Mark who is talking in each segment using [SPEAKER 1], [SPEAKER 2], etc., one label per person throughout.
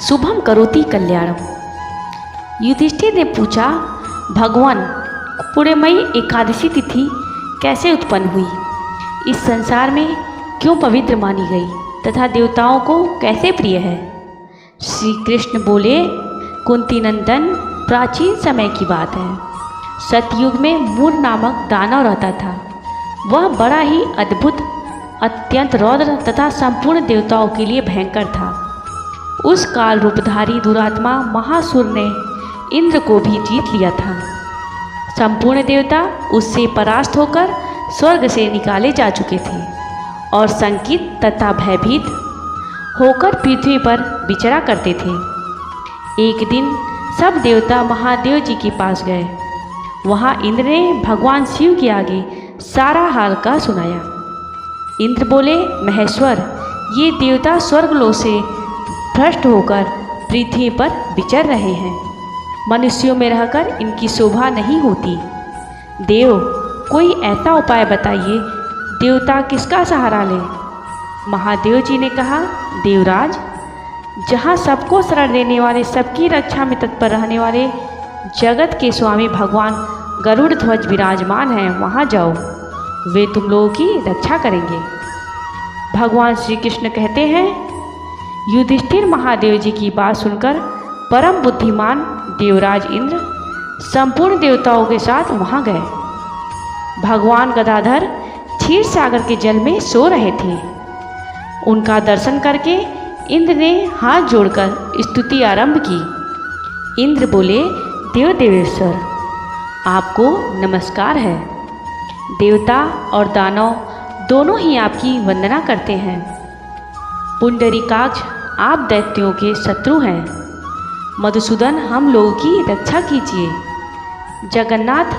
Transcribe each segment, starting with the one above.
[SPEAKER 1] शुभम करोति कल्याणम। युधिष्ठिर ने पूछा, भगवान, पूर्णमयी एकादशी तिथि कैसे उत्पन्न हुई, इस संसार में क्यों पवित्र मानी गई तथा देवताओं को कैसे प्रिय है? श्री कृष्ण बोले, कुंती नंदन, प्राचीन समय की बात है। सतयुग में मूर नामक दानव रहता था। वह बड़ा ही अद्भुत, अत्यंत रौद्र तथा संपूर्ण देवताओं के लिए भयंकर था। उस काल रूपधारी दुरात्मा महासुर ने इंद्र को भी जीत लिया था। संपूर्ण देवता उससे परास्त होकर स्वर्ग से निकाले जा चुके थे और संकित तथा भयभीत होकर पृथ्वी पर विचरा करते थे। एक दिन सब देवता महादेव जी के पास गए। वहाँ इंद्र ने भगवान शिव के आगे सारा हाल का सुनाया। इंद्र बोले, महेश्वर, ये देवता स्वर्गलोक से भ्रष्ट होकर पृथ्वी पर विचर रहे हैं। मनुष्यों में रहकर इनकी शोभा नहीं होती। देव, कोई ऐसा उपाय बताइए, देवता किसका सहारा लें? महादेव जी ने कहा, देवराज, जहाँ सबको शरण देने वाले, सबकी रक्षा में तत्पर रहने वाले जगत के स्वामी भगवान गरुड़ ध्वज विराजमान हैं, वहाँ जाओ, वे तुम लोगों की रक्षा करेंगे। भगवान श्री कृष्ण कहते हैं, युधिष्ठिर महादेव जी की बात सुनकर परम बुद्धिमान देवराज इंद्र संपूर्ण देवताओं के साथ वहाँ गए। भगवान गदाधर क्षीर सागर के जल में सो रहे थे। उनका दर्शन करके इंद्र ने हाथ जोड़कर स्तुति आरंभ की। इंद्र बोले, देव देवेश्वर, आपको नमस्कार है। देवता और दानव दोनों ही आपकी वंदना करते हैं। पुंडरीकाक्ष, आप दैत्यों के शत्रु हैं। मधुसूदन, हम लोगों की रक्षा कीजिए। जगन्नाथ,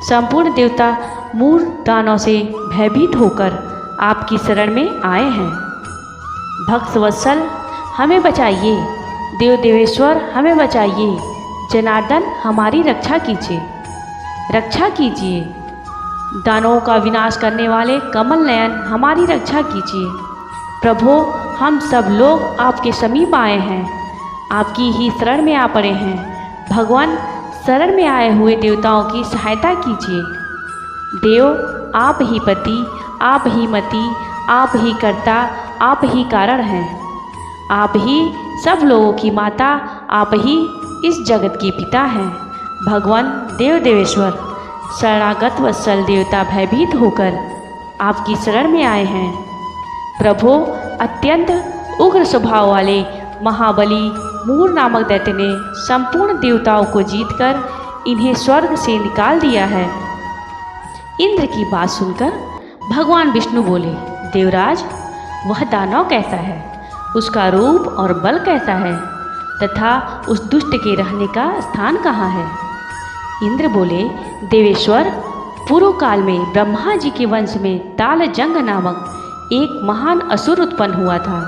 [SPEAKER 1] संपूर्ण देवता मूर दानों से भयभीत होकर आपकी शरण में आए हैं। भक्तवत्सल, हमें बचाइए। देव देवेश्वर, हमें बचाइए। जनार्दन, हमारी रक्षा कीजिए, रक्षा कीजिए। दानवों का विनाश करने वाले कमल नयन, हमारी रक्षा कीजिए। प्रभो, हम सब लोग आपके समीप आए हैं, आपकी ही शरण में आ पड़े हैं। भगवान, शरण में आए हुए देवताओं की सहायता कीजिए। देव, आप ही पति, आप ही मति, आप ही कर्ता, आप ही कारण हैं। आप ही सब लोगों की माता, आप ही इस जगत के पिता हैं। भगवान देव देवेश्वर, शरणागत वत्सल देवता भयभीत होकर आपकी शरण में आए हैं। प्रभो, अत्यंत उग्र स्वभाव वाले महाबली मूर नामक दैत्य ने संपूर्ण देवताओं को जीतकर इन्हें स्वर्ग से निकाल दिया है। इंद्र की बात सुनकर भगवान विष्णु बोले, देवराज, वह दानव कैसा है, उसका रूप और बल कैसा है तथा उस दुष्ट के रहने का स्थान कहाँ है? इंद्र बोले, देवेश्वर, पूर्व काल में ब्रह्मा जी के वंश में तालजंग नामक एक महान असुर उत्पन्न हुआ था,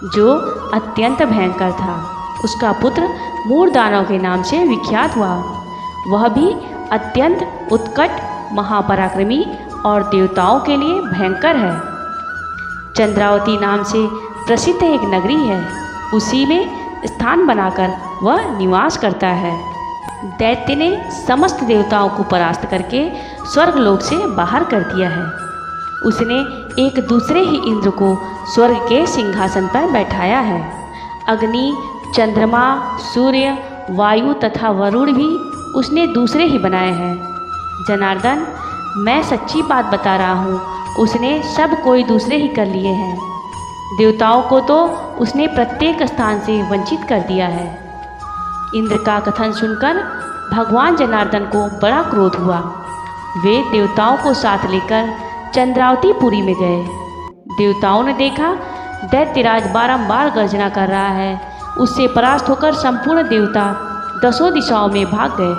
[SPEAKER 1] जो अत्यंत भयंकर था। उसका पुत्र मूर दानव के नाम से विख्यात हुआ। वह भी अत्यंत उत्कट, महापराक्रमी और देवताओं के लिए भयंकर है। चंद्रावती नाम से प्रसिद्ध एक नगरी है, उसी में स्थान बनाकर वह निवास करता है। दैत्य ने समस्त देवताओं को परास्त करके स्वर्गलोक से बाहर कर दिया है। उसने एक दूसरे ही इंद्र को स्वर्ग के सिंहासन पर बैठाया है। अग्नि, चंद्रमा, सूर्य, वायु तथा वरुण भी उसने दूसरे ही बनाए हैं। जनार्दन, मैं सच्ची बात बता रहा हूँ, उसने सब कोई दूसरे ही कर लिए हैं। देवताओं को तो उसने प्रत्येक स्थान से वंचित कर दिया है। इंद्र का कथन सुनकर भगवान जनार्दन को बड़ा क्रोध हुआ। वे देवताओं को साथ लेकर चंद्रावती पुरी में गए। देवताओं ने देखा दैत्यराज बारंबार गर्जना कर रहा है। उससे परास्त होकर संपूर्ण देवता दसों दिशाओं में भाग गए।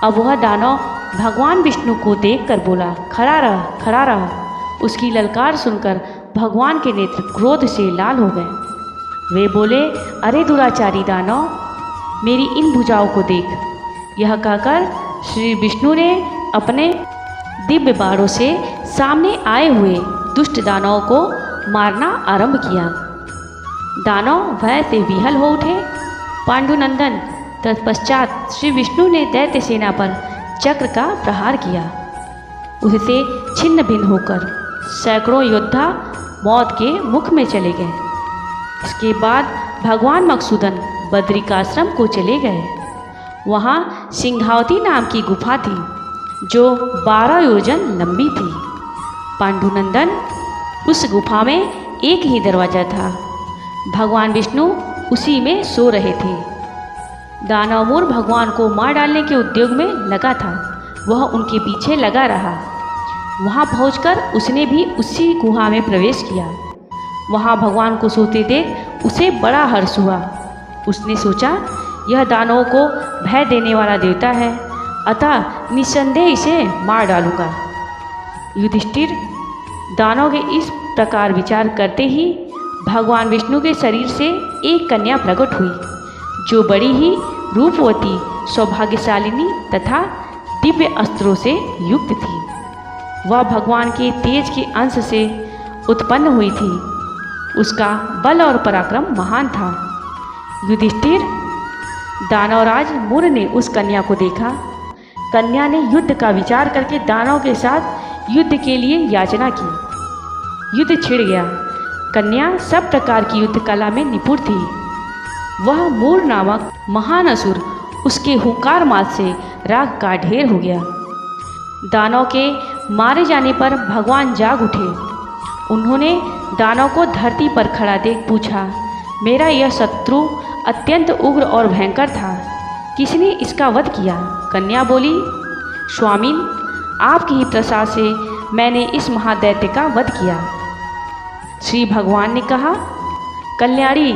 [SPEAKER 1] अब वह दानव भगवान विष्णु को देखकर बोला, खड़ा रह, खड़ा रह। उसकी ललकार सुनकर भगवान के नेत्र क्रोध से लाल हो गए। वे बोले, अरे दुराचारी दानव, मेरी इन भुजाओं को देख। यह कहकर श्री विष्णु ने अपने दिव्य बाणों से सामने आए हुए दुष्ट दानवों को मारना आरंभ किया। दानव भय से विहल हो उठे। पांडुनंदन तत्पश्चात श्री विष्णु ने दैत्य सेना पर चक्र का प्रहार किया। उससे छिन्न भिन्न होकर सैकड़ों योद्धा मौत के मुख में चले गए। इसके बाद भगवान मधुसूदन बद्रिकाश्रम को चले गए। वहाँ सिंहावती नाम की गुफा थी जो 12 योजन लंबी थी। पांडुनंदन उस गुफा में एक ही दरवाज़ा था। भगवान विष्णु उसी में सो रहे थे। दानवमूर भगवान को मार डालने के उद्योग में लगा था। वह उनके पीछे लगा रहा। वहाँ पहुंचकर उसने भी उसी गुहा में प्रवेश किया। वहाँ भगवान को सोते देख उसे बड़ा हर्ष हुआ। उसने सोचा, यह दानवों को भय देने वाला देवता है, अतः निस्संदेह इसे मार डालूंगा। युधिष्ठिर दानव के इस प्रकार विचार करते ही भगवान विष्णु के शरीर से एक कन्या प्रकट हुई, जो बड़ी ही रूपवती, सौभाग्यशालिनी तथा दिव्य अस्त्रों से युक्त थी। वह भगवान के तेज के अंश से उत्पन्न हुई थी। उसका बल और पराक्रम महान था। युधिष्ठिर, दानवराज मुर ने उस कन्या को देखा। कन्या ने युद्ध का विचार करके दानव के साथ युद्ध के लिए याचना की। युद्ध छिड़ गया। कन्या सब प्रकार की युद्ध कला में निपुण थी। वह मूर नामक महान असुर उसके हुंकार मात से राख का ढेर हो गया। दानव के मारे जाने पर भगवान जाग उठे। उन्होंने दानव को धरती पर खड़ा देख पूछा, मेरा यह शत्रु अत्यंत उग्र और भयंकर था, किसने इसका वध किया? कन्या बोली, स्वामिन, आपकी ही प्रसाद से मैंने इस महादैत्य का वध किया। श्री भगवान ने कहा, कल्याणी,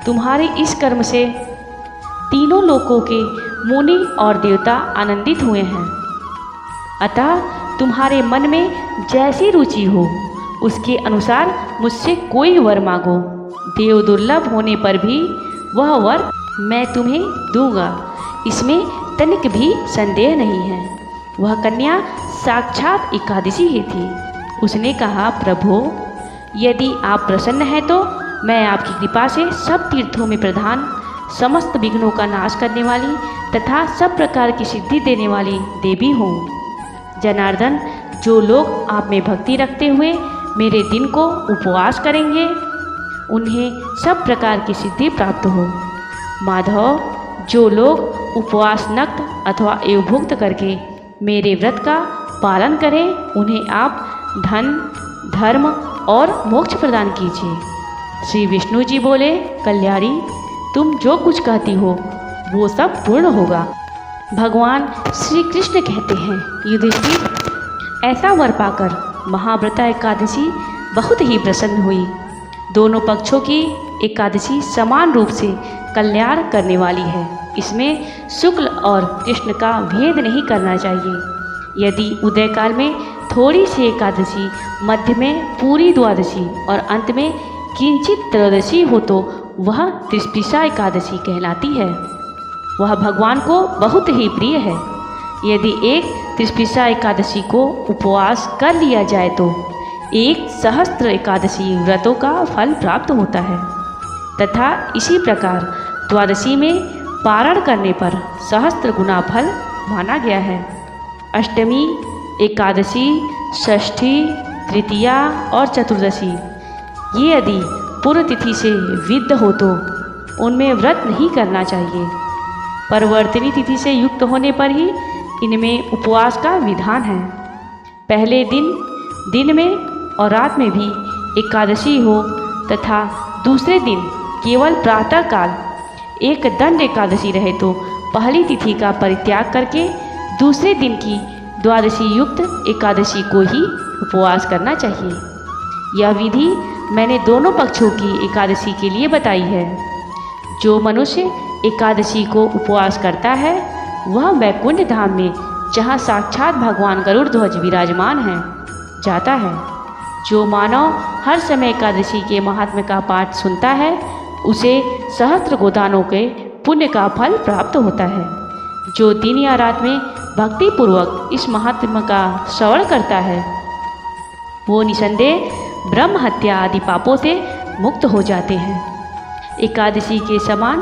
[SPEAKER 1] तुम्हारे इस कर्म से तीनों लोकों के मुनि और देवता आनंदित हुए हैं। अतः तुम्हारे मन में जैसी रुचि हो उसके अनुसार मुझसे कोई वर मांगो। देव दुर्लभ होने पर भी वह वर मैं तुम्हें दूंगा, इसमें तनिक भी संदेह नहीं है। वह कन्या साक्षात एकादशी ही थी। उसने कहा, प्रभु, यदि आप प्रसन्न हैं तो मैं आपकी कृपा से सब तीर्थों में प्रधान, समस्त विघ्नों का नाश करने वाली तथा सब प्रकार की सिद्धि देने वाली देवी हूँ। जनार्दन, जो लोग आप में भक्ति रखते हुए मेरे दिन को उपवास करेंगे, उन्हें सब प्रकार की सिद्धि प्राप्त हो। माधव, जो लोग उपवास नक्त अथवा एवभुक्त करके मेरे व्रत का पालन करें, उन्हें आप धन, धर्म और मोक्ष प्रदान कीजिए। श्री विष्णु जी बोले, कल्याणी, तुम जो कुछ कहती हो वो सब पूर्ण होगा। भगवान श्री कृष्ण कहते हैं, युधिष्ठिर, ऐसा वर पाकर महाव्रता एकादशी बहुत ही प्रसन्न हुई। दोनों पक्षों की एकादशी समान रूप से कल्याण करने वाली है। इसमें शुक्ल और कृष्ण का भेद नहीं करना चाहिए। यदि उदय काल में थोड़ी सी एकादशी, मध्य में पूरी द्वादशी और अंत में किंचित त्रयोदशी हो तो वह त्रिस्पिशा एकादशी कहलाती है। वह भगवान को बहुत ही प्रिय है। यदि एक त्रिस्पिशा एकादशी को उपवास कर लिया जाए तो 1 सहस्त्र एकादशी व्रतों का फल प्राप्त होता है तथा इसी प्रकार द्वादशी में पारण करने पर सहस्त्र गुना फल माना गया है। अष्टमी, एकादशी, षष्ठी, तृतीया और चतुर्दशी ये यदि पूर्व तिथि से विद्ध हो तो उनमें व्रत नहीं करना चाहिए। परिवर्तनी तिथि से युक्त होने पर ही इनमें उपवास का विधान है। पहले दिन में और रात में भी एकादशी हो तथा दूसरे दिन केवल प्रातःकाल एक दंड एकादशी रहे तो पहली तिथि का परित्याग करके दूसरे दिन की द्वादशी युक्त एकादशी को ही उपवास करना चाहिए। यह विधि मैंने दोनों पक्षों की एकादशी के लिए बताई है। जो मनुष्य एकादशी को उपवास करता है वह वैकुंठ धाम में, जहाँ साक्षात भगवान गरुड़ ध्वज विराजमान है, जाता है। जो मानव हर समय एकादशी के महात्म्य का पाठ सुनता है उसे सहस्त्र गोदानों के पुण्य का फल प्राप्त होता है। जो दिन या रात में भक्ति पूर्वक इस महात्म्य का श्रवण करता है वो निसंदेह ब्रह्म हत्या आदि पापों से मुक्त हो जाते हैं। एकादशी के समान